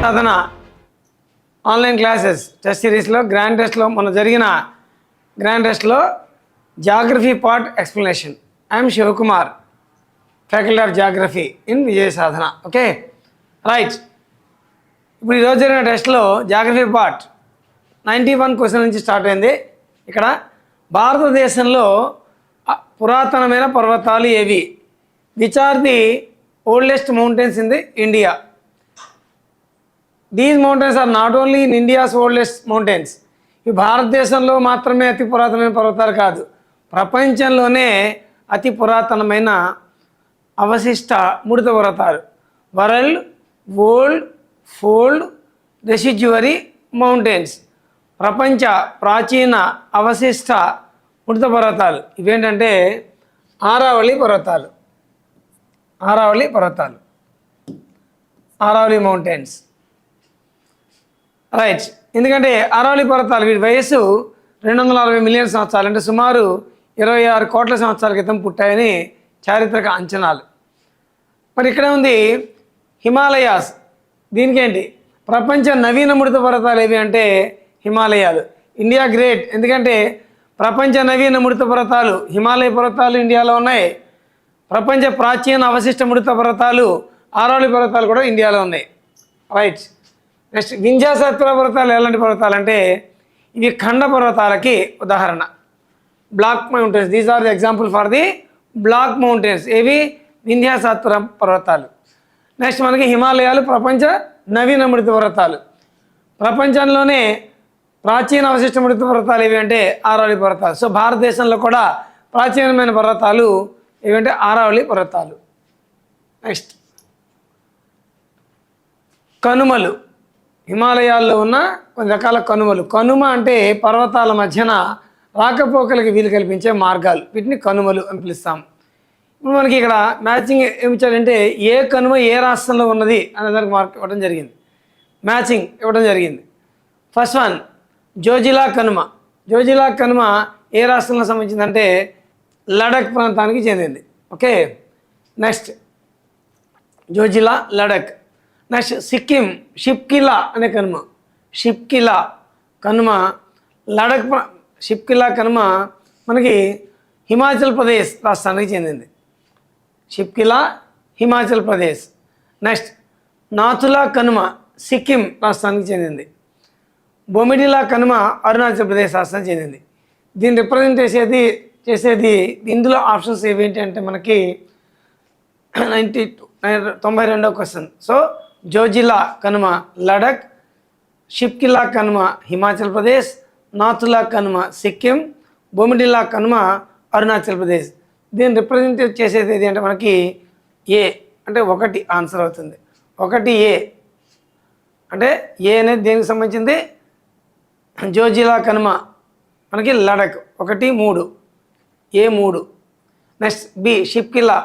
సాధన online classes test సిరీస్లో grand టెస్ట్లో మన జరిగిన గ్రాండ్ టెస్ట్లో geography part explanation. I'm Shivakumar, faculty of geography in Vijaya Sadhana. Okay right. ఇప్పుడు ఈరోజు జరిగిన టెస్ట్లో జాగ్రఫీ పార్ట్ 91 క్వశ్చన్ నుంచి స్టార్ట్ అయింది. ఇక్కడ భారతదేశంలో పురాతనమైన పర్వతాలు ఏవి? Which are the oldest mountains in the India? These mountains are not only in India's oldest mountains. ఇవి భారతదేశంలో మాత్రమే అతి పురాతనమైన పర్వతాలు కాదు, ప్రపంచంలోనే అతి పురాతనమైన అవశిష్ట ముడిత పర్వతాలు. వరల్డ్ ఓల్డ్ ఫోల్డ్ రెసిడ్యువరీ మౌంటైన్స్, ప్రపంచ ప్రాచీన అవశిష్ట ముడిత పర్వతాలు. ఇవేంటంటే ఆరావళి పర్వతాలు, ఆరావళి మౌంటైన్స్. రైట్. ఎందుకంటే ఆరావళి పర్వతాలు వీటి వయస్సు 240 మిలియన్ సంవత్సరాలు, అంటే సుమారు 26 కోట్ల సంవత్సరాల క్రితం పుట్టాయని చారిత్రక అంచనాలు. మరి ఇక్కడ ఉంది హిమాలయాస్. దీనికేంటి? ప్రపంచ నవీన ముడిత పర్వతాలు ఏవి అంటే హిమాలయాలు. ఇండియా గ్రేట్, ఎందుకంటే ప్రపంచ నవీన ముడిత పర్వతాలు హిమాలయ పర్వతాలు ఇండియాలో ఉన్నాయి. ప్రపంచ ప్రాచీన అవశిష్ట ముడిత పర్వతాలు ఆరావళి పర్వతాలు కూడా ఇండియాలో ఉన్నాయి. రైట్. నెక్స్ట్ వింధ్య సత్పురా పర్వతాలు ఎలాంటి పర్వతాలు అంటే ఇవి ఖండ పర్వతాలకి ఉదాహరణ. Block mountains, these are the example for the block mountains. ఏవి? వింధ్య సత్పురా పర్వతాలు. నెక్స్ట్ మనకి హిమాలయాలు ప్రపంచ నవీన ముడిత పర్వతాలు. ప్రపంచంలోనే ప్రాచీన అవశిష్ట ముడిత పర్వతాలు ఏవి అంటే ఆరావళి పర్వతాలు. సో భారతదేశంలో కూడా ప్రాచీనమైన పర్వతాలు ఏవంటే ఆరావళి పర్వతాలు. నెక్స్ట్ కనుమలు. హిమాలయాల్లో ఉన్న కొన్ని రకాల కనుమలు. కనుమ అంటే పర్వతాల మధ్యన రాకపోకలకి వీలు కల్పించే మార్గాలు, వీటిని కనుమలు అని పిలుస్తాం. ఇప్పుడు మనకి ఇక్కడ మ్యాచింగ్ ఏమి ఇచ్చాడంటే ఏ కనుమ ఏ రాష్ట్రంలో ఉన్నది అనే దానికి మార్క్ ఇవ్వడం జరిగింది, మ్యాచింగ్ ఇవ్వడం జరిగింది. ఫస్ట్ వన్ జోజిలా కనుమ. జోజిలా కనుమ ఏ రాష్ట్రంలో సంబంధించిందంటే లడక్ ప్రాంతానికి చెందింది. Okay. Next Zojila Ladakh. Next Sikkim Shipkila అనే కనుమ. షిప్కిలా కనుమ లడక్. షిప్కిలా కనుమ మనకి హిమాచల్ ప్రదేశ్ రాష్ట్రానికి చెందింది. షిప్కిలా హిమాచల్ ప్రదేశ్. నెక్స్ట్ నాథులా కనుమ సిక్కిం రాష్ట్రానికి చెందింది. బొమిడిలా కనుమ అరుణాచల్ ప్రదేశ్ రాష్ట్రానికి చెందింది. దీన్ని రిప్రజెంట్ చేసేది ఇందులో ఆప్షన్స్ ఏవేంటి అంటే మనకి 92వ క్వశ్చన్. సో జోజిలా కనుమ లడక్, షిప్కిలా కనుమ హిమాచల్ ప్రదేశ్, నాథులా కనుమ సిక్కిం, బొమిడిలా కనుమ అరుణాచల్ ప్రదేశ్. దీన్ని రిప్రజెంట్ చేసేది ఏది అంటే మనకి ఏ అంటే 1 ఆన్సర్ అవుతుంది. 1 ఏ అంటే ఏ అనేది దేనికి సంబంధించింది? జోజిలా కనుమ మనకి Ladakh 1 3 A3. Next B Shipkila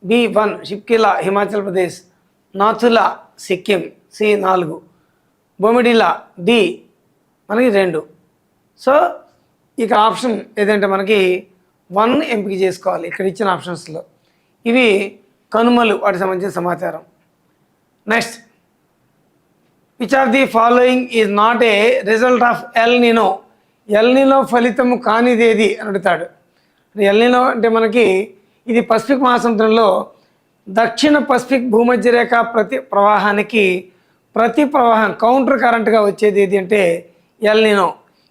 B1 Shipkila Himachal Pradesh, Nathula Sikkim C4, Bomdila D మనకి 2. సో ఇక ఆప్షన్ ఏదంటే మనకి 1 ఎంపిక చేసుకోవాలి ఇక్కడ ఇచ్చిన ఆప్షన్స్లో. ఇవి కనుమలు, వాటికి సంబంధించిన సమాచారం. Next which of the following is not a result of El Nino? El Nino ఫలితము కానిదేది అని అడుగుతాడు. ఎల్ నినో అంటే మనకి ఇది పసిఫిక్ మహాసముద్రంలో దక్షిణ పసిఫిక్ భూమధ్య రేఖ ప్రతి ప్రవాహం కౌంటర్ కరెంట్గా వచ్చేది ఏది అంటే ఎల్ నినో.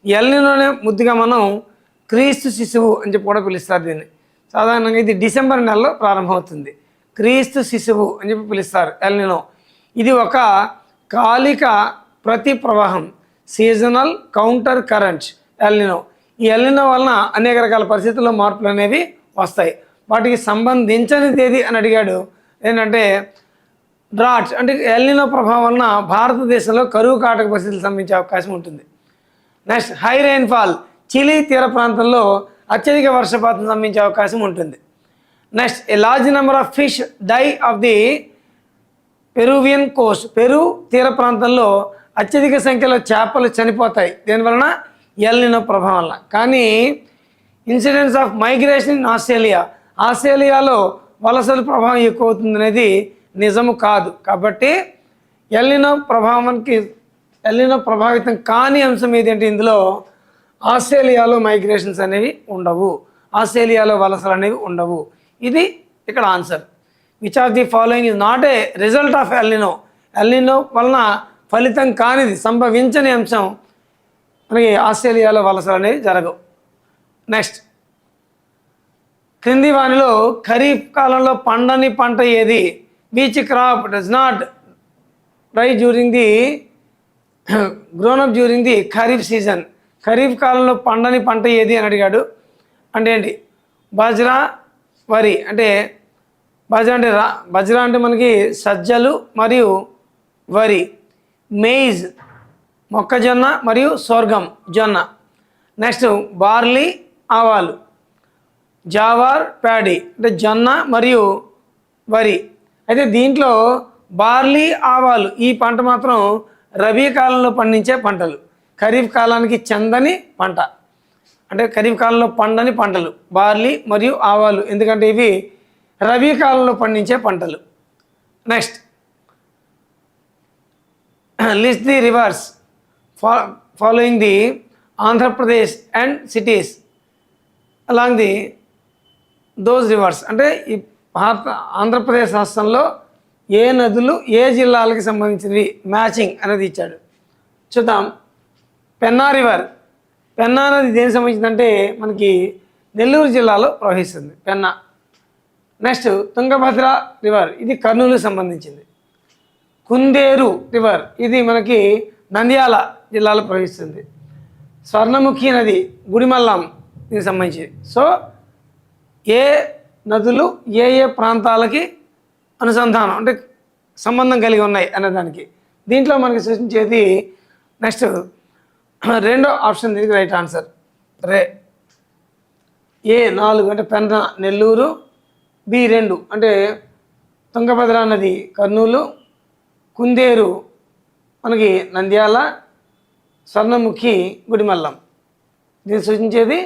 ఎల్ నినోనే ముద్దుగా మనం క్రీస్తు శిశువు అని చెప్పి కూడా పిలుస్తారు దీన్ని. సాధారణంగా ఇది డిసెంబర్ నెలలో ప్రారంభమవుతుంది. క్రీస్తు శిశువు అని చెప్పి పిలుస్తారు ఎల్ నినో. ఇది ఒక కాలిక ప్రతి ప్రవాహం, seasonal counter current El Nino. ఈ ఎల్ నినో వలన అనేక రకాల పరిస్థితుల్లో మార్పులు అనేవి వస్తాయి. వాటికి సంబంధించనిది ఏది అని అడిగాడు. ఏంటంటే డ్రాట్స్, అంటే ఎల్ నినో ప్రభావం వలన భారతదేశంలో కరువు కాటక పరిస్థితులు సంభవించే అవకాశం ఉంటుంది. నెక్స్ట్ హై రెయిన్ఫాల్, చిలీ తీర ప్రాంతంలో అత్యధిక వర్షపాతం సంభవించే అవకాశం ఉంటుంది. Next a large number of fish die off the Peruvian coast, Peru తీర ప్రాంతంలో అత్యధిక సంఖ్యలో చేపలు చనిపోతాయి. దేనివలన? ఎల్ నినో ప్రభావం వల్ల. కానీ ఇన్సిడెన్స్ ఆఫ్ మైగ్రేషన్ ఇన్ ఆస్ట్రేలియాలో వలసల ప్రభావం ఎక్కువ అవుతుంది అనేది నిజము కాదు. కాబట్టి ఎల్నినో ప్రభావితం కాని అంశం ఏదంటే ఇందులో ఆస్ట్రేలియాలో మైగ్రేషన్స్ అనేవి ఉండవు, ఆస్ట్రేలియాలో వలసలు అనేవి ఉండవు. ఇది ఇక్కడ answer. Which of the following is not a result of El Niño వలన ఫలితం కానిది, సంభవించని అంశం మనకి ఆస్ట్రేలియాలో వలసలు అనేవి జరగవు. నెక్స్ట్, క్రింది వానిలో ఖరీఫ్ కాలంలో పండని పంట ఏది? Which crop does not dry during the grown up during the kharif season? Kharif కాలంలో పండని పంట ఏది అని అడిగాడు. అంటే ఏంటి? బాజ్రా, వరి. అంటే బజ్రా అంటే మనకి సజ్జలు మరియు వరి. మెయిజ్ మొక్కజొన్న మరియు సోర్గం జొన్న. నెక్స్ట్ బార్లీ ఆవాలు. జావార్ ప్యాడీ అంటే జొన్న మరియు వరి. అయితే దీంట్లో బార్లీ ఆవాలు ఈ పంట మాత్రం రబీ కాలంలో పండించే పంటలు, ఖరీఫ్ కాలానికి చెందని పంట. అంటే ఖరీఫ్ కాలంలో పండని పంటలు బార్లీ మరియు ఆవాలు, ఎందుకంటే ఇవి రబీ కాలంలో పండించే పంటలు. Next, list the reverse following the Andhra Pradesh and cities along the those reverse. అంటే ఈ ఆంధ్రప్రదేశ్ రాష్ట్రంలో ఏ నదులు ఏ జిల్లాలకు సంబంధించినవి మ్యాచింగ్ అనేది ఇచ్చాడు. చూద్దాం. పెన్నా రివర్. పెన్నా నది దేనికి సంబంధించిందంటే మనకి నెల్లూరు జిల్లాలో ప్రవహిస్తుంది పెన్నా. నెక్స్ట్, తుంగభద్ర రివర్, ఇది కర్నూలుకు సంబంధించింది. కుందేరు రివర్, ఇది మనకి నంద్యాల జిల్లాలో ప్రవహిస్తుంది. స్వర్ణముఖి నది గుడిమల్లం దీనికి సంబంధించి. సో ఏ నదులు ఏ ఏ ప్రాంతాలకి అనుసంధానం అంటే సంబంధం కలిగి ఉన్నాయి అనేదానికి దీంట్లో మనకి సూచించేది నెక్స్ట్ రెండో ఆప్షన్, దీనికి రైట్ ఆన్సర్ రే. ఏ 4 అంటే పెన్నా నెల్లూరు, బి 2 అంటే తుంగభద్ర నది కర్నూలు, కుందేరు మనకి నంద్యాల, స్వర్ణముఖి గుడిమల్లం. దీన్ని సూచించేది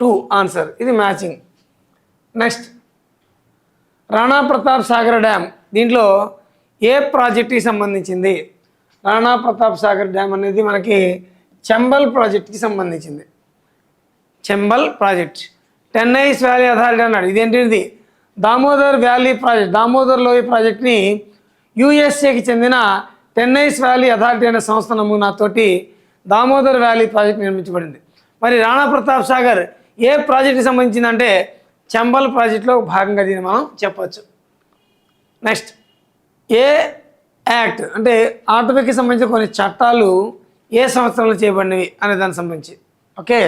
2 ఆన్సర్. ఇది matching. Next, Rana Pratap Sagar dam, దీంట్లో ఏ ప్రాజెక్ట్కి సంబంధించింది? రాణా ప్రతాప్ సాగర్ డ్యామ్ అనేది మనకి చంబల్ ప్రాజెక్ట్కి సంబంధించింది. చంబల్ ప్రాజెక్ట్. టెన్నైస్ వ్యాలీ అథారిటీ అన్నాడు. ఇదేంటిది? దామోదర్ వ్యాలీ ప్రాజెక్ట్, దామోదర్ లోయ ప్రాజెక్ట్ని యుఎస్ఏకి చెందిన టెన్నైస్ వ్యాలీ అథారిటీ అనే సంస్థ నమూనాతోటి దామోదర్ వ్యాలీ ప్రాజెక్ట్ నిర్మించబడింది. మరి రాణా ప్రతాప్ సాగర్ ఏ ప్రాజెక్ట్కి సంబంధించిందంటే చంబల్ ప్రాజెక్టులో భాగంగా దీన్ని మనం చెప్పవచ్చు. నెక్స్ట్, ఏ యాక్ట్ అంటే అటవీకి సంబంధించిన కొన్ని చట్టాలు ఏ సంవత్సరంలో చేయబడినవి అనే దానికి సంబంధించి. ఓకే.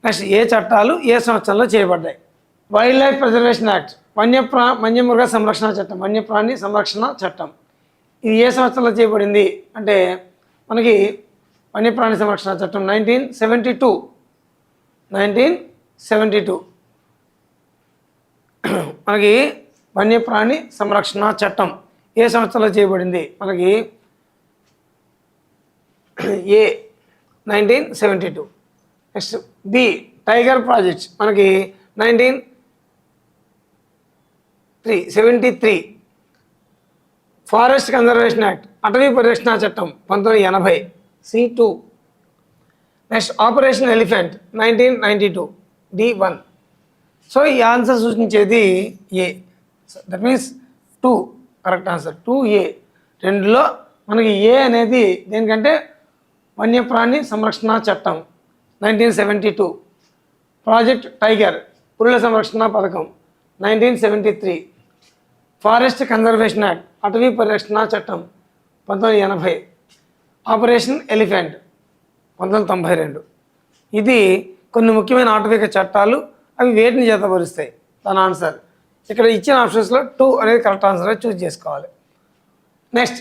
నెక్స్ట్, ఏ చట్టాలు ఏ సంవత్సరంలో చేయబడ్డాయి? వైల్డ్ లైఫ్ ప్రిజర్వేషన్ యాక్ట్, వన్యమృగ సంరక్షణ చట్టం, వన్యప్రాణి సంరక్షణ చట్టం. ఇది ఏ సంవత్సరంలో చేయబడింది అంటే మనకి వన్యప్రాణి సంరక్షణ చట్టం 1972 మనకి వన్యప్రాణి సంరక్షణ చట్టం ఏ సంవత్సరంలో చేయబడింది? మనకి ఏ 1972. నెక్స్ట్, బి టైగర్ ప్రాజెక్ట్ మనకి 1973. ఫారెస్ట్ కన్జర్వేషన్ యాక్ట్, అటవీ పరిరక్షణ చట్టం 1980 C2. Next, operation elephant 1992 D1. So ఈ ఆన్సర్ సూచించేది A. That means 2 correct answer 2A. 2లో మనకి ఏ అనేది దేనికంటే వన్యప్రాణి సంరక్షణ చట్టం 1972, ప్రాజెక్ట్ టైగర్ పురుల సంరక్షణ పథకం 1973, ఫారెస్ట్ కన్జర్వేషన్ యాక్ట్ అటవీ పరిరక్షణ చట్టం 1980, ఆపరేషన్ ఎలిఫెంట్ 1992. ఇది కొన్ని ముఖ్యమైన ఆటవిక చట్టాలు. అవి వేటిని జతపరుస్తాయి? దాని ఆన్సర్ ఇక్కడ ఇచ్చిన ఆప్షన్స్లో 2 అనేది కరెక్ట్ ఆన్సర్ చూస్ చేసుకోవాలి. నెక్స్ట్,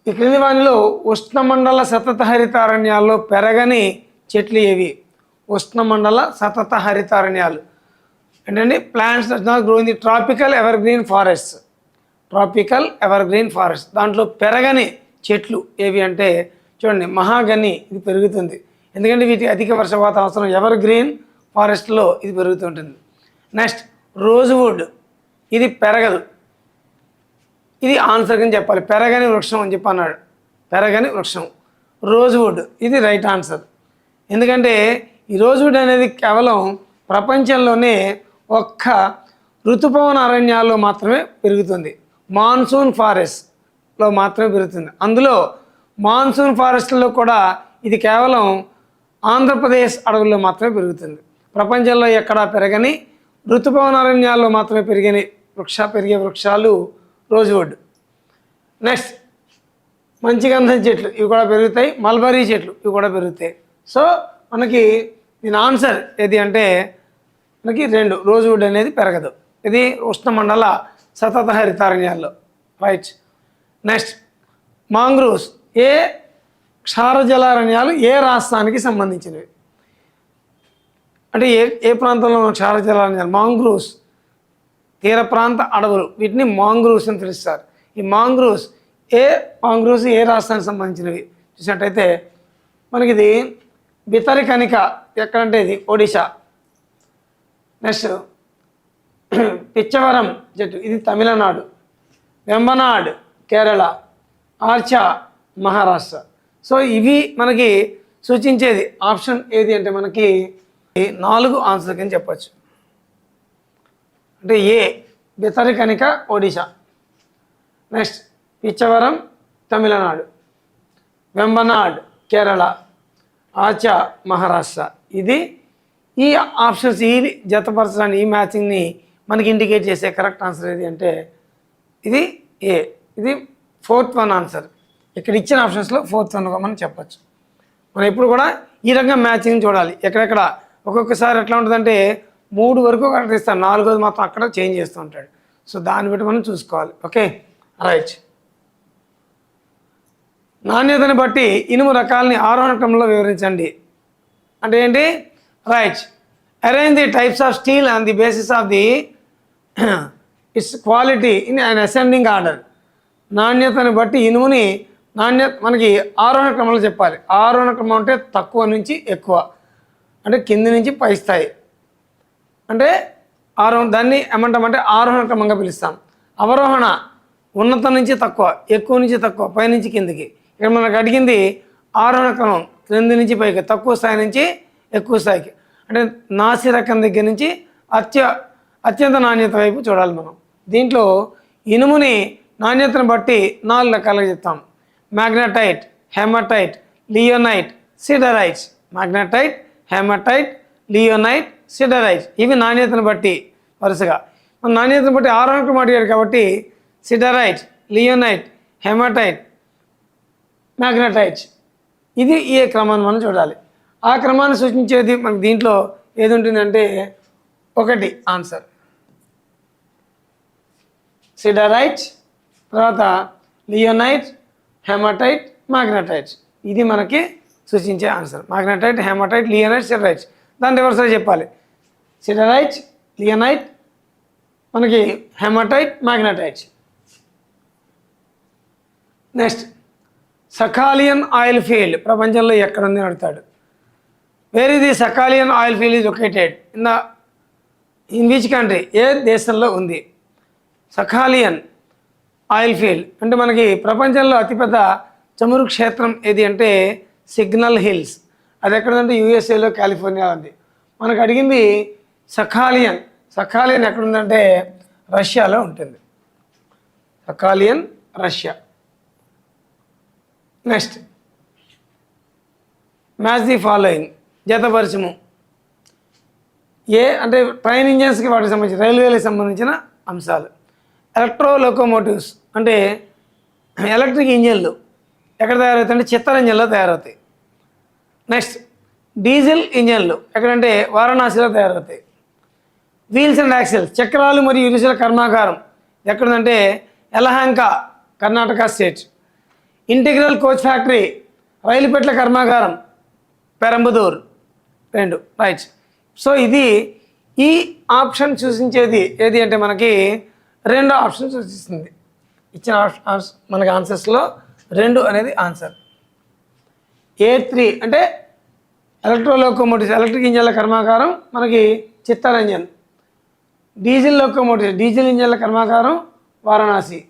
ఈ క్రింది వానిలో ఉష్ణమండల సతత హరితారణ్యాల్లో పెరగని చెట్లు ఏవి? ఉష్ణమండల సతత హరితారణ్యాలు ఏంటండి? Plants does not grow in the tropical ever green forest. Tropical ever green forest దాంట్లో పెరగని చెట్లు ఏవి అంటే చూడండి, మహాగని ఇది పెరుగుతుంది, ఎందుకంటే వీటికి అధిక వర్షపాత అవసరం. ఎవర్ గ్రీన్ ఫారెస్ట్లో ఇది పెరుగుతుంటుంది. నెక్స్ట్, రోజ్వుడ్ ఇది పెరగదు. ఇది ఆన్సర్ అని చెప్పాలి. పెరగని వృక్షం అని చెప్పి అన్నాడు. పెరగని వృక్షం రోజ్వుడ్, ఇది రైట్ ఆన్సర్. ఎందుకంటే ఈ రోజ్వుడ్ అనేది కేవలం ప్రపంచంలోనే ఒక్క ఋతుపవన అరణ్యాల్లో మాత్రమే పెరుగుతుంది. మాన్సూన్ ఫారెస్ట్లో మాత్రమే పెరుగుతుంది. అందులో మాన్సూన్ ఫారెస్ట్లో కూడా ఇది కేవలం ఆంధ్రప్రదేశ్ అడవుల్లో మాత్రమే పెరుగుతుంది. ప్రపంచంలో ఎక్కడా పెరగని ఋతుపవన అరణ్యాల్లో మాత్రమే పెరిగే వృక్షాలు రోజ్వుడ్. నెక్స్ట్ మంచి గంధం చెట్లు, ఇవి కూడా పెరుగుతాయి. మల్బరీ చెట్లు, ఇవి కూడా పెరుగుతాయి. సో మనకి దీని ఆన్సర్ ఏది అంటే మనకి 2, రోజ్వుడ్ అనేది పెరగదు. ఇది ఉష్ణమండల సతత హరితారణ్యాల్లో, రైట్. నెక్స్ట్ మాంగ్రూవ్స్ ఏ క్షారజలారణ్యాలు ఏ రాష్ట్రానికి సంబంధించినవి అంటే ఏ ప్రాంతంలో ఉన్న క్షారజలారణ్యాలు? మాంగ్రూవ్స్ తీర ప్రాంత అడవులు, వీటిని మాంగ్రూవ్స్ అని పిలుస్తారు. ఈ మాంగ్రూవ్స్ ఏ రాష్ట్రానికి సంబంధించినవి చూసినట్టయితే మనకి ఇది బితరికనిక ఎక్కడంటే ఇది ఒడిశా. నెక్స్ట్ పిచ్చవరం చెట్టు, ఇది తమిళనాడు. వెంబనాడ్ కేరళ, ఆర్చా మహారాష్ట్ర. సో ఇవి మనకి సూచించేది ఆప్షన్ ఏది అంటే మనకి 4 ఆన్సర్ కింద చెప్పచ్చు. అంటే ఏ బితరికనిక ఒడిశా, నెక్స్ట్ పిచ్చవరం తమిళనాడు, వెంబనాడ్ కేరళ, ఆచా మహారాష్ట్ర. ఇది ఈ ఆప్షన్స్ ఈ జతపరచడాన్ని, ఈ మ్యాచింగ్ని మనకి ఇండికేట్ చేసే కరెక్ట్ ఆన్సర్ ఏది అంటే ఇది ఏ. ఇది 4th వన్ ఆన్సర్. ఇక్కడ ఇచ్చిన ఆప్షన్స్లో 4th వన్గా మనం చెప్పచ్చు. మనం ఇప్పుడు కూడా ఈ రకంగా మ్యాచింగ్ చూడాలి. ఎక్కడెక్కడ ఒక్కొక్కసారి ఎట్లా ఉంటుందంటే 3 వరకు కరెక్ట్ ఇస్తాను, 4వది మాత్రం అక్కడ చేంజ్ చేస్తూ ఉంటాడు. సో దాన్ని బట్టి మనం చూసుకోవాలి. Okay, right. నాణ్యతని బట్టి ఇనుము రకాలని ఆరోహణ క్రమంలో వివరించండి అంటే ఏంటి? Right. Arrange the types of steel on the basis of the it's quality in an ascending order. నాణ్యతని బట్టి ఇనుముని మనకి ఆరోహణ క్రమంలో చెప్పాలి. ఆరోహణ క్రమం అంటే తక్కువ నుంచి ఎక్కువ, అంటే కింది నుంచి పై స్థాయి. అంటే దాన్ని ఏమంటామంటే ఆరోహణ క్రమంగా పిలుస్తాం. అవరోహణ ఉన్నత నుంచి తక్కువ, ఎక్కువ నుంచి తక్కువ, పై నుంచి కిందికి. ఇక్కడ మనకు అడిగింది ఆరోహణ క్రమం, క్రింది నుంచి పైకి, తక్కువ స్థాయి నుంచి ఎక్కువ స్థాయికి. అంటే నాసి రకం దగ్గర నుంచి అత్యంత నాణ్యత వైపు చూడాలి మనం. దీంట్లో ఇనుముని నాణ్యతను బట్టి 4 రకాలుగా చెప్తాం. Magnetite, hematite, limonite, siderites. Magnetite, hematite, limonite, siderites. ఇవి నాణ్యతను బట్టి వరుసగా. మన నాణ్యతను బట్టి ఆరోహణ క్రమం అడిగారు కాబట్టి సిడరైట్, లియోనైట్, హెమటైట్, మ్యాగ్నటైట్, ఇది ఏ క్రమాన్ని మనం చూడాలి. ఆ క్రమాన్ని సూచించేది మనకి దీంట్లో ఏది ఉంటుందంటే 1 ఆన్సర్ సిడరైట్, తర్వాత లియోనైట్, హెమటైట్, మ్యాగ్నటైట్. ఇది మనకి సూచించే answer. Magnetite, hematite, limonite, siderite. దాని రివర్స్లో చెప్పాలి. సిడరైట్, లియోనైట్, మనకి hematite, magnetite. Next Sakhalin oil field ప్రపంచంలో ఎక్కడుంది అడుగుతాడు. వేర్ ఇది Sakhalin oil field is located in which country? ఏ దేశంలో ఉంది సకాలియన్ ఆయిల్ ఫీల్డ్? అంటే మనకి ప్రపంచంలో అతిపెద్ద చమురు క్షేత్రం ఏది అంటే సిగ్నల్ హిల్స్. అది ఎక్కడుందంటే యూఎస్ఏలో కాలిఫోర్నియా ఉంది. మనకు అడిగింది సకాలియన్. సకాలియన్ ఎక్కడుందంటే రష్యాలో ఉంటుంది. Sakhalin Russia. Next match the following, జతపరచము. ఏ అంటే ట్రైన్ ఇంజన్స్కి వాటికి సంబంధించిన రైల్వేలకు సంబంధించిన అంశాలు. ఎలక్ట్రో లోకోమోటివ్స్ అంటే ఎలక్ట్రిక్ ఇంజన్లు ఎక్కడ తయారవుతాయి అంటే చిత్తరంజన్లో తయారవుతాయి. నెక్స్ట్ డీజిల్ ఇంజన్లు ఎక్కడంటే వారణాసిలో తయారవుతాయి. వీల్స్ అండ్ యాక్సిల్స్ చక్రాలు మరియు ఇరుసుల కర్మాగారం ఎక్కడుందంటే Yelahanka Karnataka state. Integral coach factory రైలు పెట్ల కర్మాగారం పెరంబదూర్ 2 రైట్. సో ఇది ఈ ఆప్షన్ సూచించేది ఏది అంటే మనకి 2 ఆప్షన్ సూచిస్తుంది. ఇచ్చిన మనకి ఆన్సర్స్లో 2 అనేది ఆన్సర్. A3 అంటే ఎలక్ట్రో లోకోమోటివ్స్ ఎలక్ట్రిక్ ఇంజన్ల కర్మాగారం మనకి చిత్తరంజన్. డీజిల్ లోకోమోటివ్స్ డీజిల్ ఇంజన్ల కర్మాగారం వారణాసి.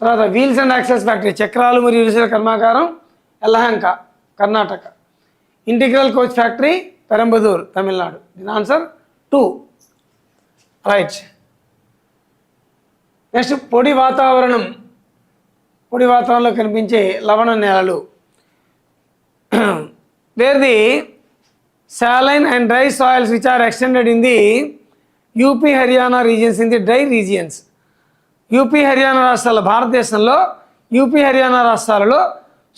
తర్వాత వీల్స్ అండ్ యాక్సెస్ ఫ్యాక్టరీ, చక్రాలు మరియు ఇరుసుల కర్మాగారం Yelahanka Karnataka. Integral coach factory Perambadur Tamil Nadu. దీని ఆన్సర్ 2. రైట్. నెక్స్ట్ పొడి వాతావరణంలో కనిపించే లవణ నేలలు. Wear the saline and dry soils which are extended in the UP Haryana regions in the dry regions. UP Haryana రాష్ట్రాల భారతదేశంలో యూపీ హర్యానా రాష్ట్రాలలో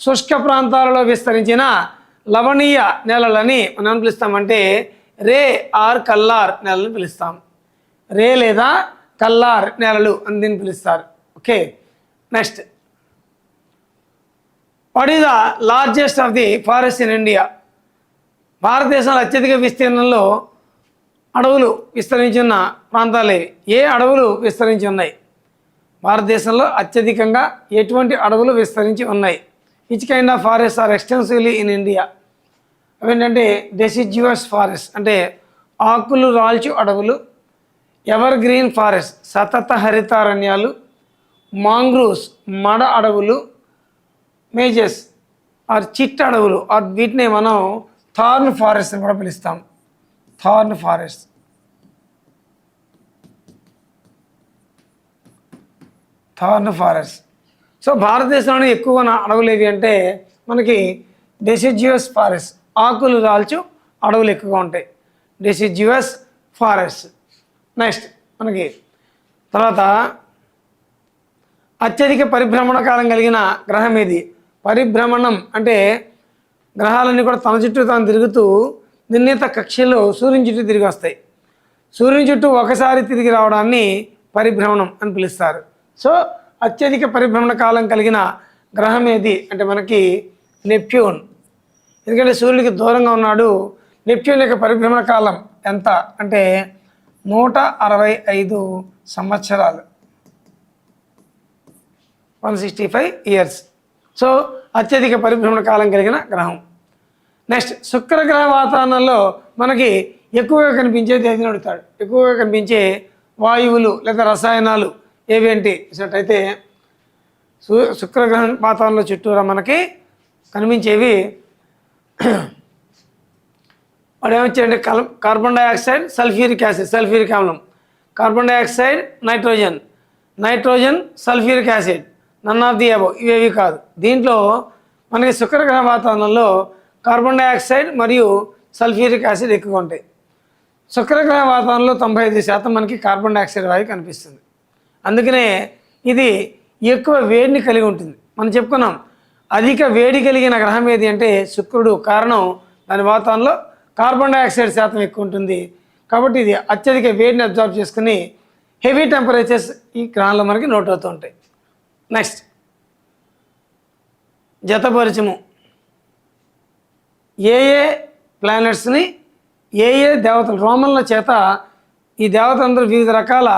శుష్క ప్రాంతాలలో విస్తరించిన లవణీయ నేలలని మనం పిలుస్తామంటే రే ఆర్ కల్లార్ నేలని పిలుస్తాం. రే లేదా కల్లార్ నేలలు అని దీన్ని పిలుస్తారు. Okay. Next, what is the largest of the forest in India? భారతదేశంలో అత్యధిక విస్తీర్ణంలో అడవులు విస్తరించిన ప్రాంతాలేవి? ఏ అడవులు విస్తరించి ఉన్నాయి భారతదేశంలో? అత్యధికంగా ఎటువంటి అడవులు విస్తరించి ఉన్నాయి? Which kind of forest are extensively in India? అవేంటంటే డెసిడ్యువస్ ఫారెస్ట్ అంటే ఆకులు రాల్చు అడవులు, ఎవర్ గ్రీన్ ఫారెస్ట్ సతత హరితారణ్యాలు, మాంగ్రూవ్స్ మడ అడవులు, మేజెస్ ఆర్ చిట్ అడవులు ఆర్ వీటిని మనం థార్న్ ఫారెస్ట్ అని కూడా పిలుస్తాం. Thorn forest. సో భారతదేశంలోనే ఎక్కువ అడవులు ఏవి అంటే మనకి డెసిడ్యువస్ ఫారెస్ట్, ఆకులు రాల్చు అడవులు ఎక్కువగా ఉంటాయి. డెసిడ్యువస్ ఫారెస్ట్. నెక్స్ట్ మనకి తర్వాత అత్యధిక పరిభ్రమణ కాలం కలిగిన గ్రహం ఏది? పరిభ్రమణం అంటే గ్రహాలన్నీ కూడా తన చుట్టూ తాను తిరుగుతూ నిర్ణీత కక్షలో సూర్యుని చుట్టూ తిరిగి వస్తాయి. సూర్యుని చుట్టూ ఒకసారి తిరిగి రావడాన్ని పరిభ్రమణం అని పిలుస్తారు. సో అత్యధిక పరిభ్రమణ కాలం కలిగిన గ్రహం ఏది అంటే మనకి నెప్ట్యూన్. ఎందుకంటే సూర్యుడికి దూరంగా ఉన్నాడు. నెప్ట్యూన్ యొక్క పరిభ్రమణ కాలం ఎంత అంటే 165 సంవత్సరాలు, 165 ఇయర్స్. సో అత్యధిక పరిభ్రమణ కాలం కలిగిన గ్రహం. నెక్స్ట్, శుక్రగ్రహ వాతావరణంలో మనకి ఎక్కువగా కనిపించేది ఏది అడుగుతాడు? ఎక్కువగా కనిపించే వాయువులు లేదా రసాయనాలు ఏవి అంటే చూసినట్టయితే శుక్రగ్రహం వాతావరణంలో చుట్టూరా మనకి కనిపించేవి వాడు ఏమొచ్చాయంటే carbon dioxide, sulphuric acid, sulphuric ఆమ్లం, carbon dioxide, nitrogen, sulphuric acid, none of the above ఇవేవి కాదు. దీంట్లో మనకి శుక్రగ్రహ వాతావరణంలో కార్బన్ డైఆక్సైడ్ మరియు సల్ఫ్యూరిక్ యాసిడ్ ఎక్కువగా ఉంటాయి. శుక్రగ్రహ వాతావరణంలో 95% మనకి కార్బన్ డైఆక్సైడ్ వాయువు కనిపిస్తుంది. అందుకనే ఇది ఎక్కువ వేడిని కలిగి ఉంటుంది. మనం చెప్పుకున్నాం అధిక వేడి కలిగిన గ్రహం ఏది అంటే శుక్రుడు. కారణం దాని వాతావరణంలో కార్బన్ డైఆక్సైడ్ శాతం ఎక్కువ ఉంటుంది. కాబట్టి ఇది అత్యధిక వేడిని అబ్జర్వ్ చేసుకుని హెవీ టెంపరేచర్స్ ఈ గ్రహంలో మనకి నోట్ అవుతూ ఉంటాయి. నెక్స్ట్, జతపరచము. ఏ ప్లానెట్స్ని ఏ దేవతలు రోమన్ల చేత ఈ దేవతలందరూ వివిధ రకాల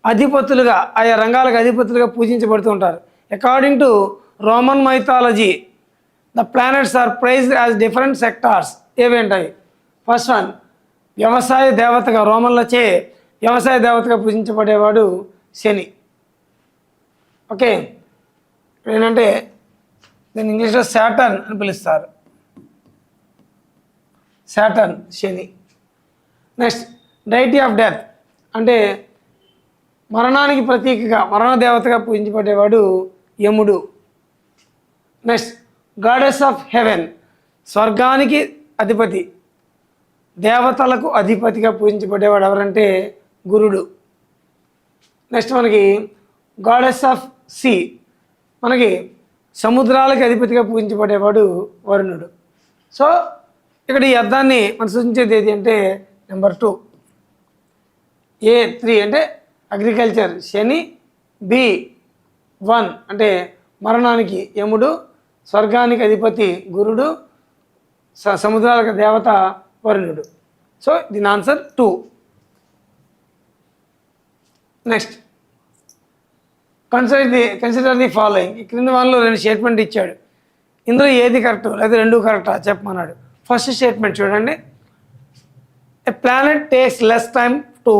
అధిపతులుగా ఆయా రంగాలకు అధిపతులుగా పూజించబడుతూ ఉంటారు. According to Roman mythology the planets are prized as different sectors. ఏవేంటాయి? ఫస్ట్ వన్, వ్యవసాయ దేవతగా రోమన్లచే వ్యవసాయ దేవతగా పూజించబడేవాడు శని. ఓకే. ఏంటంటే దీన్ని ఇంగ్లీష్లో శాటర్న్ అని పిలుస్తారు. Saturn Shani. Next, deity of death అంటే మరణానికి ప్రతీకగా మరణ దేవతగా పూజించబడేవాడు యముడు. నెక్స్ట్, గాడెస్ ఆఫ్ హెవెన్ స్వర్గానికి అధిపతి, దేవతలకు అధిపతిగా పూజించబడేవాడు ఎవరంటే గురుడు. నెక్స్ట్ మనకి గాడెస్ ఆఫ్ సీ మనకి సముద్రాలకు అధిపతిగా పూజించబడేవాడు వరుణుడు. సో ఇక్కడ ఈ అర్థాన్ని మనం సూచించేది ఏది అంటే నెంబర్ 2. A3 అంటే అగ్రికల్చర్ శని, B1 అంటే మరణానికి యముడు, స్వర్గానికి అధిపతి గురుడు, సముద్రాలకు దేవత వరుణుడు. సో దీని answer 2. Next, consider the following. ఈ క్రింది వాళ్ళలో 2 స్టేట్మెంట్ ఇచ్చాడు. ఇందులో ఏది కరెక్ట్ లేదా 2 కరెక్టా చెప్పమన్నాడు. ఫస్ట్ స్టేట్మెంట్ చూడండి. ఎ planet takes less time to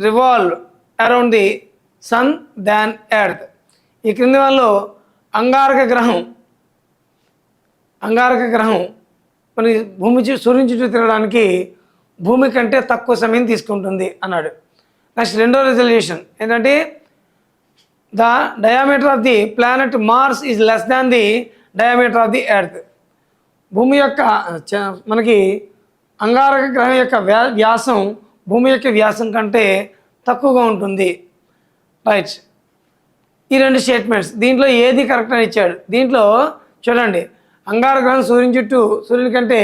revolve around the sun than earth. ఈ క్రింది వాళ్ళలో అంగారక గ్రహం మనకి సూర్యుని చుట్టూ తిరగడానికి భూమి కంటే తక్కువ సమయం తీసుకుంటుంది అన్నాడు. నెక్స్ట్ రెండో రిజల్యూషన్ ఏంటంటే the diameter of the planet Mars is less than the diameter of the Earth. భూమి యొక్క మనకి అంగారక గ్రహం యొక్క వ్యాసం భూమి యొక్క వ్యాసం కంటే తక్కువగా ఉంటుంది. రైట్, ఈ రెండు స్టేట్మెంట్స్ దీంట్లో ఏది కరెక్ట్ అని ఇచ్చాడు. దీంట్లో చూడండి, అంగారక గ్రహం సూర్యుని కంటే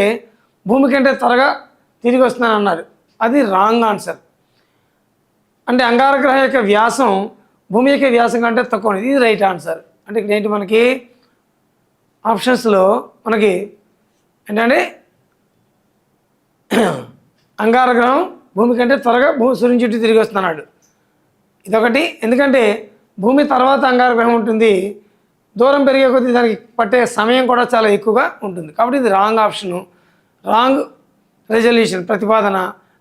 భూమి కంటే త్వరగా తిరిగి వస్తున్నాను అన్నారు. అది రాంగ్ ఆన్సర్. అంటే అంగారక గ్రహం యొక్క వ్యాసం భూమి యొక్క వ్యాసం కంటే తక్కువ ఉంది. ఇది రైట్ ఆన్సర్. అంటే ఇక్కడ ఏంటి మనకి ఆప్షన్స్లో మనకి ఏంటంటే అంగారక గ్రహం భూమి కంటే త్వరగా సూర్యుని చుట్టూ తిరిగి వస్తున్నాడు. ఇదొకటి. ఎందుకంటే భూమి తర్వాత అంగారక గ్రహం ఉంటుంది, దూరం పెరిగే కొద్దీ దానికి పట్టే సమయం కూడా చాలా ఎక్కువగా ఉంటుంది. కాబట్టి ఇది రాంగ్ ఆప్షను, రాంగ్ రెజల్యూషన్ ప్రతిపాదన.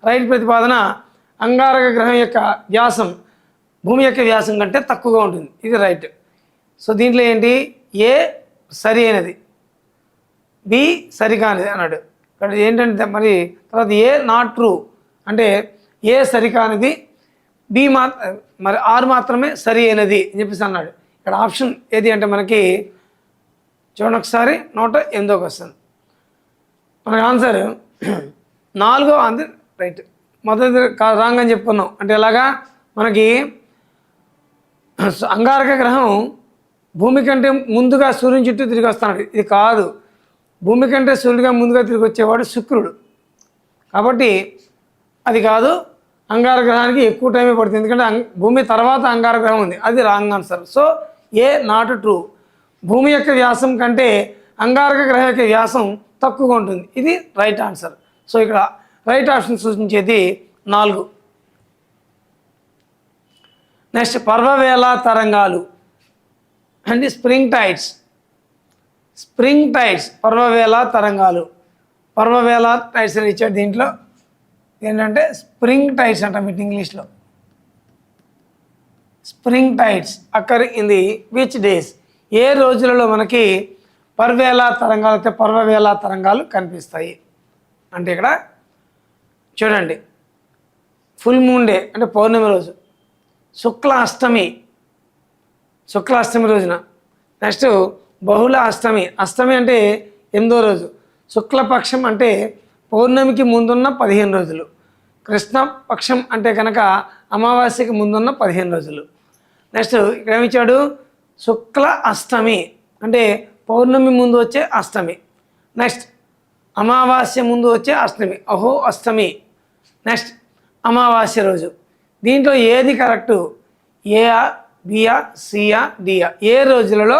రైట్ ప్రతిపాదన అంగారక గ్రహం యొక్క వ్యాసం భూమి యొక్క వ్యాసం కంటే తక్కువగా ఉంటుంది. ఇది రైట్. సో దీంట్లో ఏంటి, ఏ సరి అయినది, బి సరికానిది అన్నాడు. ఇక్కడ ఏంటంటే మరి తర్వాత ఏ నాట్ ట్రూ అంటే ఏ సరికానిది, బి మరి ఆర్ మాత్రమే సరి అయినది అని చెప్పేసి అన్నాడు. ఇక్కడ ఆప్షన్ ఏది అంటే మనకి చూడండి ఒకసారి 108వ క్వశ్చన్. మనకి ఆన్సర్ 4వ ఆన్సర్ రైట్. మొదటి రాంగ్ అని చెప్పుకున్నాం. అంటే ఎలాగా మనకి అంగారక గ్రహం భూమి కంటే ముందుగా సూర్యుని చుట్టూ తిరిగి వస్తున్నాడు. ఇది కాదు, భూమి కంటే సూర్యుడిగా ముందుగా తిరిగి వచ్చేవాడు శుక్రుడు. కాబట్టి అది కాదు, అంగారక గ్రహానికి ఎక్కువ టైమే పడుతుంది. ఎందుకంటే భూమి తర్వాత అంగారక గ్రహం ఉంది. అది wrong answer. So A not true. భూమి యొక్క వ్యాసం కంటే అంగారక గ్రహం యొక్క వ్యాసం తక్కువగా ఉంటుంది. ఇది రైట్ ఆన్సర్. సో ఇక్కడ రైట్ ఆప్షన్ సూచించేది 4. నెక్స్ట్ పర్వవేళ తరంగాలు అంటే స్ప్రింగ్ టైడ్స్. పర్వవేళ తరంగాలు, పర్వవేళ టైడ్స్ అని ఇచ్చాడు. దీంట్లో ఏంటంటే స్ప్రింగ్ టైడ్స్ అంటాం వీటి ఇంగ్లీష్లో. Spring tides occur in the which days, ఏ రోజులలో మనకి పర్వేళ తరంగాలు అయితే పర్వవేళ తరంగాలు కనిపిస్తాయి అంటే ఇక్కడ చూడండి, ఫుల్ మూన్ డే అంటే పౌర్ణమి రోజు, శుక్ల అష్టమి రోజున, నెక్స్ట్ బహుళ అష్టమి అంటే 8వ రోజు, శుక్లపక్షం అంటే పౌర్ణమికి ముందున్న 15 రోజులు, కృష్ణపక్షం అంటే కనుక అమావాస్యకి ముందున్న 15 రోజులు. నెక్స్ట్ ఇక్కడ ఏమిచ్చాడు, శుక్ల అష్టమి అంటే పౌర్ణమి ముందు వచ్చే అష్టమి, నెక్స్ట్ అమావాస్య ముందు వచ్చే అష్టమి, అహో అష్టమి, నెక్స్ట్ అమావాస్య రోజు. దీంట్లో ఏది కరెక్టు, ఏయా బియా సియా డియా, ఏ రోజులలో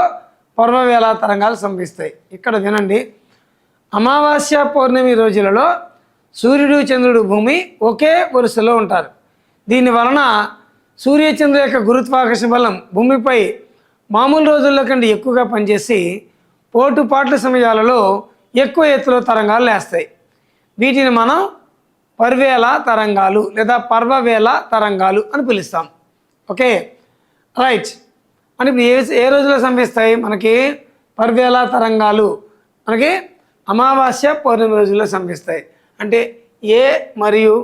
పర్వవేళ తరంగాలు సంభవిస్తాయి? ఇక్కడ వినండి, అమావాస్య పౌర్ణమి రోజులలో సూర్యుడు చంద్రుడు భూమి ఒకే వరుసలో ఉంటారు. దీని వలన సూర్యచంద్రుల యొక్క గురుత్వాకర్షణ బలం భూమిపై మామూలు రోజుల్లో కంటే ఎక్కువగా పనిచేసి పోటుపాట్ల సమయాలలో ఎక్కువ ఎత్తులో తరంగాలు లేస్తాయి. వీటిని మనం పర్వేళ తరంగాలు లేదా పర్వవేళ తరంగాలు అని పిలుస్తాం. Okay right. అని ఇప్పుడు ఏ రోజుల్లో సంభవిస్తాయి మనకి పర్వేళ తరంగాలు? మనకి అమావాస్య పౌర్ణమి రోజుల్లో సంభవిస్తాయి. అంటే ఏ మరియు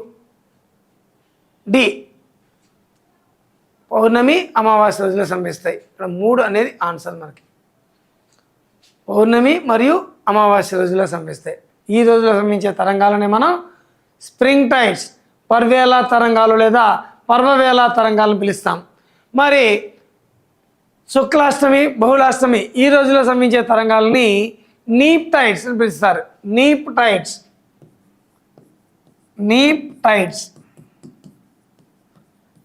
డి పౌర్ణమి అమావాస్య రోజుల్లో సంభవిస్తాయి. ఇక్కడ 3 అనేది ఆన్సర్ మనకి. పౌర్ణమి మరియు అమావాస్య రోజుల్లో సంభవిస్తాయి. ఈ రోజుల్లో సంభవించే తరంగాలని మనం స్ప్రింగ్ టైడ్స్ పర్వేళ తరంగాలు లేదా పర్వవేళ తరంగాలను పిలుస్తాం. మరి శుక్లాష్టమి బహుళాష్టమి ఈ రోజుల్లో సంభవించే తరంగాలని నీప్ టైడ్స్ అని పిలుస్తారు. నీప్ టైడ్స్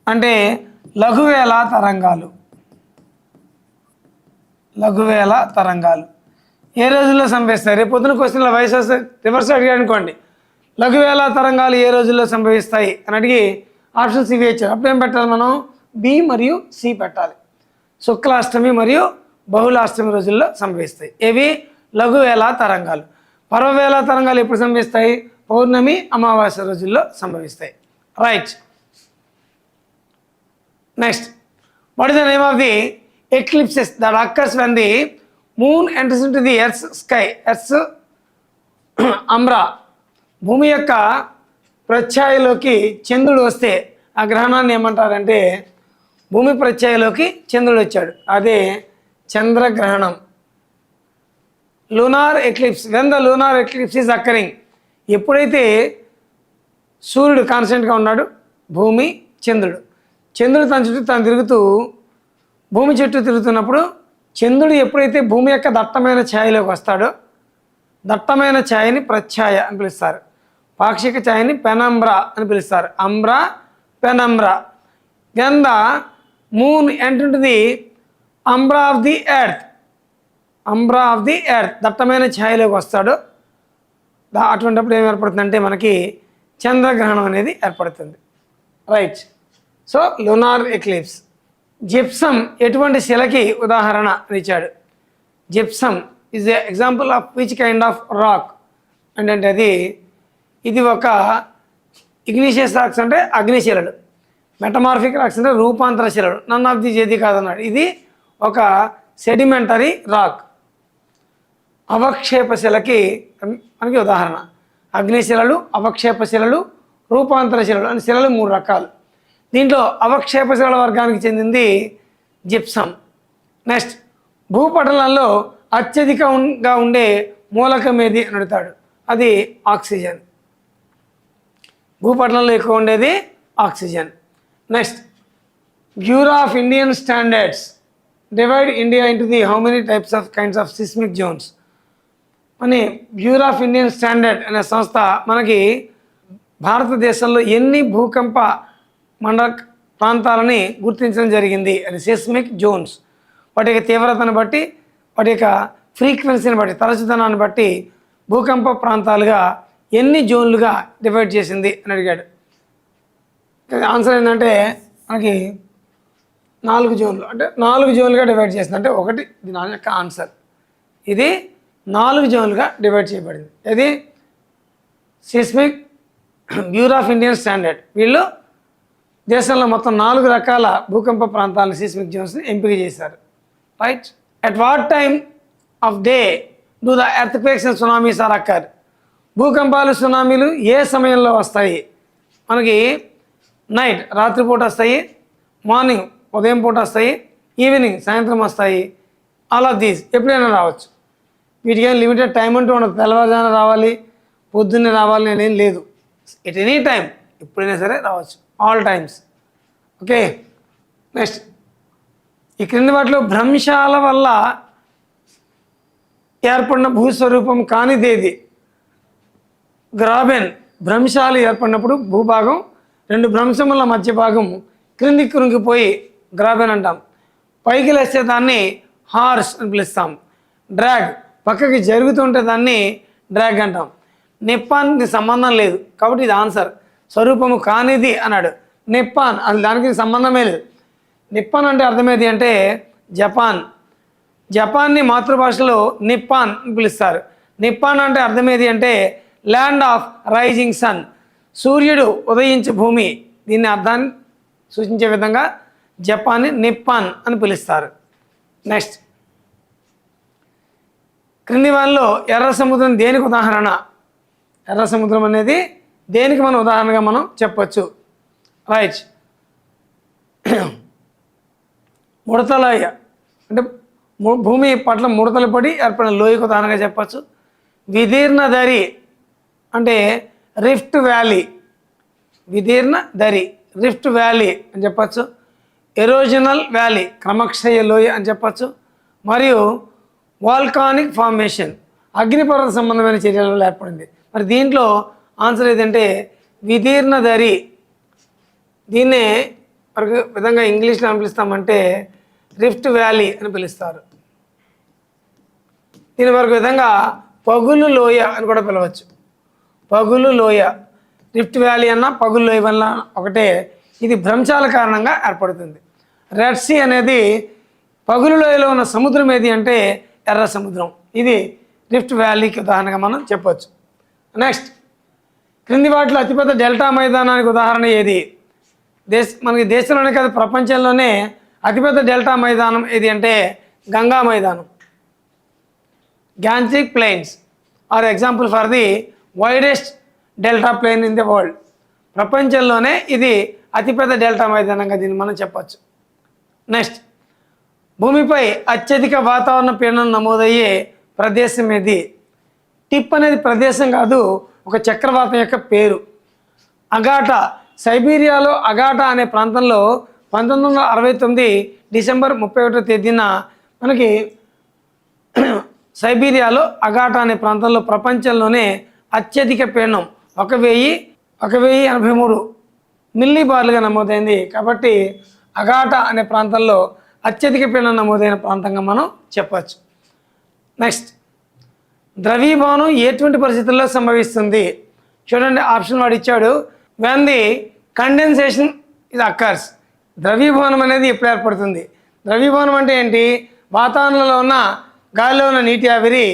అంటే లఘువేళ తరంగాలు ఏ రోజుల్లో సంభవిస్తాయి? రేపు పొద్దున క్వశ్చన్లో వయసు వస్తే రివర్స్ అడిగాడు అనుకోండి, లఘువేళ తరంగాలు ఏ రోజుల్లో సంభవిస్తాయి అని అడిగి ఆప్షన్స్ ఇవి ఇచ్చారు. అప్పుడు ఏం పెట్టాలి మనం? బి మరియు సి పెట్టాలి. శుక్లాష్టమి మరియు బహుళాష్టమి రోజుల్లో సంభవిస్తాయి. ఏవి? లఘువేళ తరంగాలు. పర్వవేళ తరంగాలు ఎప్పుడు సంభవిస్తాయి? పౌర్ణమి అమావాస్య రోజుల్లో సంభవిస్తాయి. Right. Next, what is the name of the eclipses that occurs when the moon enters into the earth's sky, earth's umbra. భూమి యొక్క ప్రఛాయలోకి చంద్రుడు వస్తే ఆ గ్రహణాన్ని ఏమంటారంటే భూమి ప్రఛాయలోకి చంద్రుడు వచ్చాడు, అదే చంద్రగ్రహణం. Lunar eclipse, when the lunar eclipse is occurring, ఎప్పుడైతే సూర్యుడు కాన్స్టెంట్గా ఉన్నాడు, భూమి చంద్రుడు తన చుట్టూ తను తిరుగుతూ భూమి చుట్టూ తిరుగుతున్నప్పుడు చంద్రుడు ఎప్పుడైతే భూమి యొక్క దట్టమైన ఛాయలోకి వస్తాడో, దట్టమైన ఛాయని ప్రఛాయ అని పిలుస్తారు, పాక్షిక ఛాయని పెనంబ్రా అని పిలుస్తారు. Umbra, penumbra. When the moon enter to the umbra of the earth, umbra of the earth, దట్టమైన ఛాయలోకి వస్తాడు, అటువంటిప్పుడు ఏం ఏర్పడుతుందంటే మనకి చంద్రగ్రహణం అనేది ఏర్పడుతుంది. Right. So lunar eclipse. Gypsum ఎటువంటి శిలకి ఉదాహరణ ఇచ్చాడు. Gypsum is a example of which kind of rock అంటే ఇది ఒక ఇగ్నిషియస్ రాక్స్ అంటే అగ్నిశిలలు, మెటమార్ఫిక్ రాక్స్ అంటే రూపాంతర శిలలు. నన్ ఆఫ్ ది ఏది కాదన్నాడు. ఇది ఒక సెడిమెంటరీ రాక్. అవక్షేప శిలకి మనకి ఉదాహరణ. అగ్నిశిలలు, అవక్షేప శిలలు, రూపాంతర శిలలు అని శిలలు 3 రకాలు. దీంట్లో అవక్షేప శిలల వర్గానికి చెందింది జిప్సమ్. నెక్స్ట్, భూపటలంలో అత్యధికంగా ఉండే మూలకం ఏది అని అడుగుతాడు. అది ఆక్సిజన్. భూపటలంలో ఎక్కువ ఉండేది oxygen. Next, bureau of Indian standards divide India into the how many types of kinds of seismic zones అని బ్యూరో ఆఫ్ ఇండియన్ స్టాండర్డ్ అనే సంస్థ మనకి భారతదేశంలో ఎన్ని భూకంప మండల ప్రాంతాలని గుర్తించడం జరిగింది అని. సిస్మిక్ జోన్స్ వాటి యొక్క తీవ్రతను బట్టి, వాటి యొక్క ఫ్రీక్వెన్సీని బట్టి, తరచుదనాన్ని బట్టి భూకంప ప్రాంతాలుగా ఎన్ని జోన్లుగా డివైడ్ చేసింది అని అడిగాడు. ఆన్సర్ ఏంటంటే మనకి 4 జోన్లు, అంటే 4 జోన్లుగా డివైడ్ చేసింది. అంటే ఒకటి దాని యొక్క ఆన్సర్. ఇది 4 జోన్లుగా డివైడ్ చేయబడింది. ఇది seismic bureau of Indian standard. వీళ్ళు దేశంలో మొత్తం 4 రకాల భూకంప ప్రాంతాలను సిస్మిక్ జోన్స్ని ఎంపిక చేశారు. Right. At what time of day do the earthquakes and tsunamis are occur? భూకంపాలు, సునామీలు ఏ సమయంలో వస్తాయి? మనకి నైట్, రాత్రిపూట వస్తాయి, మార్నింగ్ ఉదయం పూట వస్తాయి, ఈవినింగ్ సాయంత్రం వస్తాయి. ఆల్ ఆఫ్ దీస్ ఎప్పుడైనా రావచ్చు. వీటికి ఏం లిమిటెడ్ టైం అంటూ ఉండదు. తెల్లవారుజామున రావాలి, పొద్దున్నే రావాలి అనేం లేదు. ఎట్ ఎనీ టైం ఎప్పుడైనా సరే రావచ్చు, ఆల్ టైమ్స్. ఓకే. నెక్స్ట్, ఈ క్రింది వాటిలో భ్రంశాల వల్ల ఏర్పడిన భూస్వరూపం కానిదేది? గ్రాబెన్. భ్రంశాలు ఏర్పడినప్పుడు భూభాగం 2 భ్రంశముల మధ్య భాగం క్రిందికి కృంగిపోయి గ్రాబెన్ అంటాం. పైకి లేస్తే దాన్ని హార్స్ అని పిలుస్తాం. డ్రాగ్, పక్కకి జరుగుతుంటే దాన్ని డ్రాగ్ అంటాం. నిప్పాన్కి సంబంధం లేదు కాబట్టి ఇది ఆన్సర్. స్వరూపము కానిది అన్నాడు. నిప్పాన్ అది దానికి సంబంధమే లేదు. నిప్పాన్ అంటే అర్థమేది అంటే జపాన్. జపాన్ని మాతృభాషలో నిప్పాన్ అని పిలుస్తారు. నిప్పాన్ అంటే అర్థమేది అంటే ల్యాండ్ ఆఫ్ రైజింగ్ సన్, సూర్యుడు ఉదయించే భూమి. దీన్ని అర్థాన్ని సూచించే విధంగా జపాన్ని నిప్పాన్ అని పిలుస్తారు. నెక్స్ట్, క్రింది వాళ్ళలో ఎర్ర సముద్రం దేనికి ఉదాహరణ? ఎర్ర సముద్రం అనేది దేనికి మనం ఉదాహరణగా మనం చెప్పచ్చు? రైట్. ముడతలోయ అంటే భూమి పట్ల ముడతలు పడి ఏర్పడిన లోయకు ఉదాహరణగా చెప్పచ్చు. విదీర్ణ దరి అంటే రిఫ్ట్ వ్యాలీ, విదీర్ణ దరి, రిఫ్ట్ వ్యాలీ అని చెప్పచ్చు. ఎరోజనల్ వ్యాలీ, క్రమక్షయ లోయ అని చెప్పచ్చు. మరియు వాల్కానిక్ ఫార్మేషన్, అగ్నిపర్వత సంబంధమైన చర్యల వల్ల ఏర్పడింది. మరి దీంట్లో ఆన్సర్ ఏదంటే విదీర్ణ దరి. దీన్నే ఒక విధంగా ఇంగ్లీష్లో అని పిలుస్తామంటే రిఫ్ట్ వ్యాలీ అని పిలుస్తారు. దీని మరొక విధంగా పగులు లోయ అని కూడా పిలవచ్చు. పగులు లోయ, రిఫ్ట్ వ్యాలీ అన్న పగులు లోయ వల్ల ఒకటే. ఇది భ్రంశాల కారణంగా ఏర్పడుతుంది. రెడ్ సీ అనేది పగులు లోయలో ఉన్న సముద్రం ఏది అంటే ఎర్ర సముద్రం. ఇది రిఫ్ట్ వ్యాలీకి ఉదాహరణగా మనం చెప్పవచ్చు. నెక్స్ట్, క్రింది వాటిలో అతిపెద్ద డెల్టా మైదానానికి ఉదాహరణ ఏది? మనకి దేశంలోనే కాదు ప్రపంచంలోనే అతిపెద్ద డెల్టా మైదానం ఏది అంటే గంగా మైదానం. Gangetic plains are example for the widest delta plain in the world. ప్రపంచంలోనే ఇది అతిపెద్ద డెల్టా మైదానంగా దీన్ని మనం చెప్పచ్చు. నెక్స్ట్, భూమిపై అత్యధిక వాతావరణ పీడనం నమోదయ్యే ప్రదేశం ఏది? టిప్ అనేది ప్రదేశం కాదు, ఒక చక్రవాతం యొక్క పేరు. అగాటా, సైబీరియాలో అగాటా అనే ప్రాంతంలో 1969 డిసెంబర్ 31వ తేదీన మనకి సైబీరియాలో అగాటా అనే ప్రాంతంలో ప్రపంచంలోనే అత్యధిక పీడనం 1083 మిల్లీ బార్లుగా నమోదైంది. కాబట్టి అగాటా అనే ప్రాంతంలో అత్యధిక పీడనం నమోదైన ప్రాంతంగా మనం చెప్పచ్చు. నెక్స్ట్, ద్రవీభవనం ఎటువంటి పరిస్థితుల్లో సంభవిస్తుంది? చూడండి, ఆప్షన్ వాడు ఇచ్చాడు. వెన్ ది కండెన్సేషన్ ఇది అక్కర్స్. ద్రవీభవనం అనేది ఎప్పుడు ఏర్పడుతుంది? ద్రవీభవనం అంటే ఏంటి? వాతావరణంలో ఉన్న గాలిలో ఉన్న నీటి ఆవిరి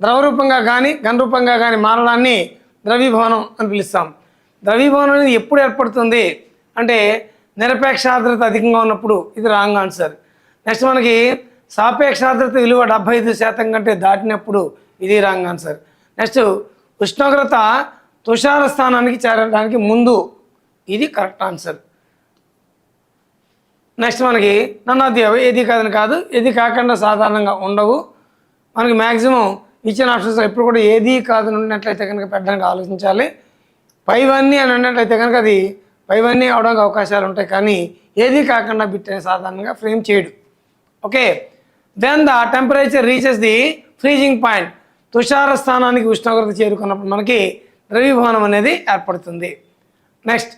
ద్రవరూపంగా కానీ ఘనరూపంగా కానీ మారడాన్ని ద్రవీభవనం అని పిలుస్తాం. ద్రవీభవనం అనేది ఎప్పుడు ఏర్పడుతుంది అంటే నిరపేక్ష ఆర్ద్రత అధికంగా ఉన్నప్పుడు. ఇది రాంగ్ ఆన్సర్. నెక్స్ట్, మనకి సాపేక్ష ఆర్ద్రత విలువ 75% కంటే దాటినప్పుడు. ఇది రాంగ్ ఆన్సర్. నెక్స్ట్, ఉష్ణోగ్రత తుషార స్థానానికి చేరడానికి ముందు. ఇది కరెక్ట్ ఆన్సర్. నెక్స్ట్, మనకి నన్ను అది ఏది కాదని కాదు, ఏది కాకుండా సాధారణంగా ఉండవు. మనకి మ్యాక్సిమం ఇచ్చిన ఆప్షన్స్ ఎప్పుడు కూడా ఏది కాదని ఉన్నట్లయితే కనుక పెట్టడానికి ఆలోచించాలి. పైవన్నీ అని ఉన్నట్లయితే కనుక అది పైవన్నీ అవడానికి అవకాశాలు ఉంటాయి, కానీ ఏది కాకుండా బిట్ అని సాధారణంగా ఫ్రేమ్ చేయడు. Okay, then the temperature reaches the freezing point. తుషార స్థానానికి ఉష్ణోగ్రత చేరుకున్నప్పుడు మనకి ద్రవీభవనం అనేది ఏర్పడుతుంది. Next,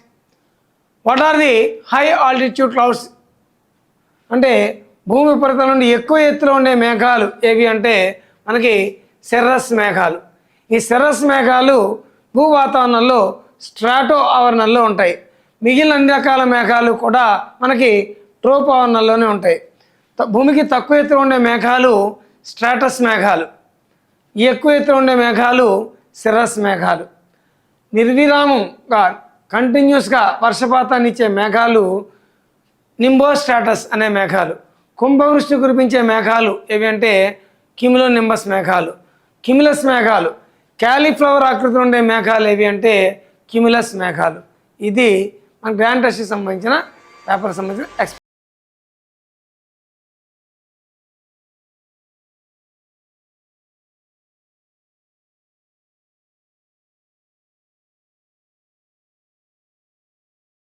what are the high altitude clouds? అంటే భూమి ఉపరితలం నుండి ఎక్కువ ఎత్తులో ఉండే మేఘాలు ఏవి అంటే మనకి సెర్రస్ మేఘాలు. ఈ సెర్రస్ మేఘాలు భూ వాతావరణంలో స్ట్రాటో ఆవరణంలో ఉంటాయి. మిగిలిన అన్ని రకాల మేఘాలు కూడా మనకి ట్రోప్ ఆవరణంలోనే ఉంటాయి. భూమికి తక్కువ ఎత్తులో ఉండే మేఘాలు స్ట్రాటస్ మేఘాలు, ఎక్కువ ఎత్తులో ఉండే మేఘాలు సెర్రస్ మేఘాలు. నిర్విరామంగా కంటిన్యూస్గా వర్షపాతాన్ని ఇచ్చే మేఘాలు నింబోస్ట్రాటస్ అనే మేఘాలు. కుంభవృష్టి కురిపించే మేఘాలు ఏవి అంటే క్యూములో నింబస్ మేఘాలు. క్యూములస్ మేఘాలు, క్యాలీఫ్లవర్ ఆకృతిలో ఉండే మేఘాలు ఏవి అంటే క్యూములస్ మేఘాలు. ఇది మన గ్రాండ్ టెస్ట్కి సంబంధించిన పేపర్కి సంబంధించిన ఎక్స్ప్లెయిన్.